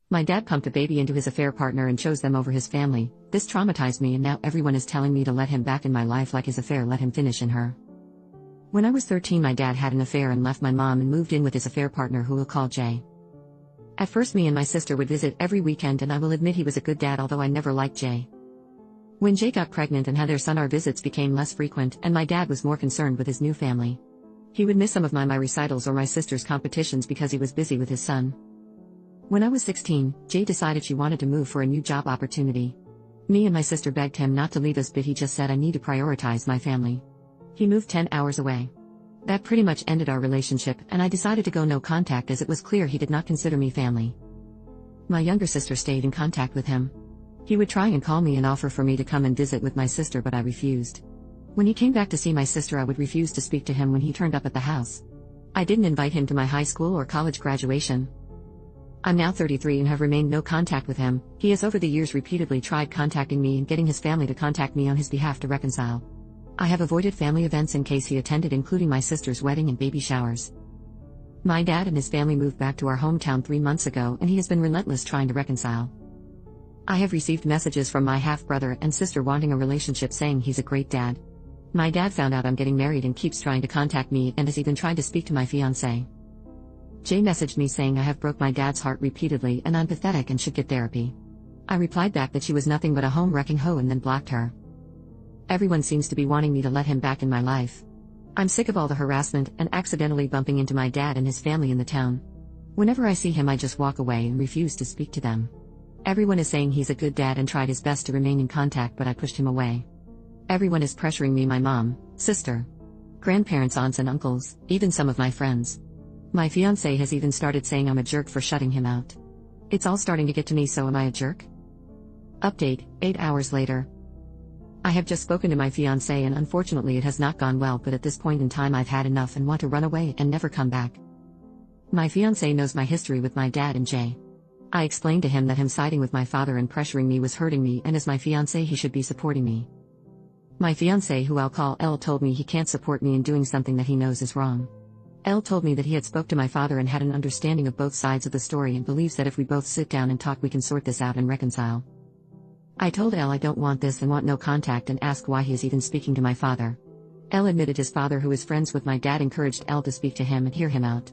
My dad pumped a baby into his affair partner and chose them over his family. This traumatized me, and now everyone is telling me to let him back in my life like his affair let him finish in her. When I was 13, my dad had an affair and left my mom and moved in with his affair partner, who we'll call Jay. At first, me and my sister would visit every weekend, and I will admit he was a good dad, although I never liked Jay. When Jay got pregnant and had their son, our visits became less frequent, and my dad was more concerned with his new family. He would miss some of my recitals or my sister's competitions because he was busy with his son. When I was 16, Jay decided she wanted to move for a new job opportunity. Me and my sister begged him not to leave us, but he just said, "I need to prioritize my family." He moved 10 hours away. That pretty much ended our relationship, and I decided to go no contact as it was clear he did not consider me family. My younger sister stayed in contact with him. He would try and call me and offer for me to come and visit with my sister, but I refused. When he came back to see my sister, I would refuse to speak to him when he turned up at the house. I didn't invite him to my high school or college graduation. I'm now 33 and have remained no contact with him. He has over the years repeatedly tried contacting me and getting his family to contact me on his behalf to reconcile. I have avoided family events in case he attended, including my sister's wedding and baby showers. My dad and his family moved back to our hometown 3 months ago, and he has been relentless trying to reconcile. I have received messages from my half-brother and sister wanting a relationship, saying he's a great dad. My dad found out I'm getting married and keeps trying to contact me and has even tried to speak to my fiancé. Jay messaged me saying I have broke my dad's heart repeatedly and I'm pathetic and should get therapy. I replied back that she was nothing but a home-wrecking hoe and then blocked her. Everyone seems to be wanting me to let him back in my life. I'm sick of all the harassment and accidentally bumping into my dad and his family in the town. Whenever I see him, I just walk away and refuse to speak to them. Everyone is saying he's a good dad and tried his best to remain in contact, but I pushed him away. Everyone is pressuring me, my mom, sister, grandparents, aunts and uncles, even some of my friends. My fiancé has even started saying I'm a jerk for shutting him out. It's all starting to get to me, so am I a jerk? Update, 8 hours later. I have just spoken to my fiancé and unfortunately it has not gone well, but at this point in time I've had enough and want to run away and never come back. My fiancé knows my history with my dad and Jay. I explained to him that him siding with my father and pressuring me was hurting me, and as my fiancé he should be supporting me. My fiancé, who I'll call L, told me he can't support me in doing something that he knows is wrong. L told me that he had spoke to my father and had an understanding of both sides of the story and believes that if we both sit down and talk we can sort this out and reconcile. I told L I don't want this and want no contact, and asked why he is even speaking to my father. L admitted his father, who is friends with my dad, encouraged L to speak to him and hear him out.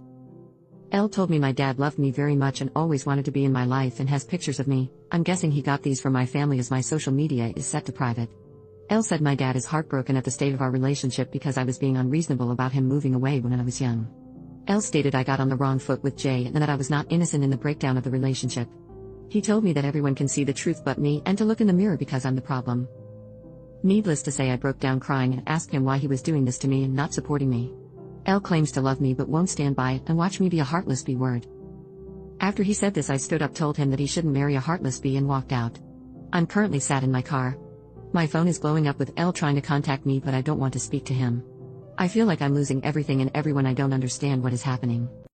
L told me my dad loved me very much and always wanted to be in my life and has pictures of me. I'm guessing he got these from my family as my social media is set to private. L said my dad is heartbroken at the state of our relationship because I was being unreasonable about him moving away when I was young. L stated I got on the wrong foot with Jay and that I was not innocent in the breakdown of the relationship. He told me that everyone can see the truth but me, and to look in the mirror because I'm the problem. Needless to say, I broke down crying and asked him why he was doing this to me and not supporting me. L claims to love me but won't stand by it and watch me be a heartless B-word. After he said this, I stood up, told him that he shouldn't marry a heartless B, and walked out. I'm currently sat in my car. My phone is blowing up with L trying to contact me, but I don't want to speak to him. I feel like I'm losing everything and everyone. I don't understand what is happening.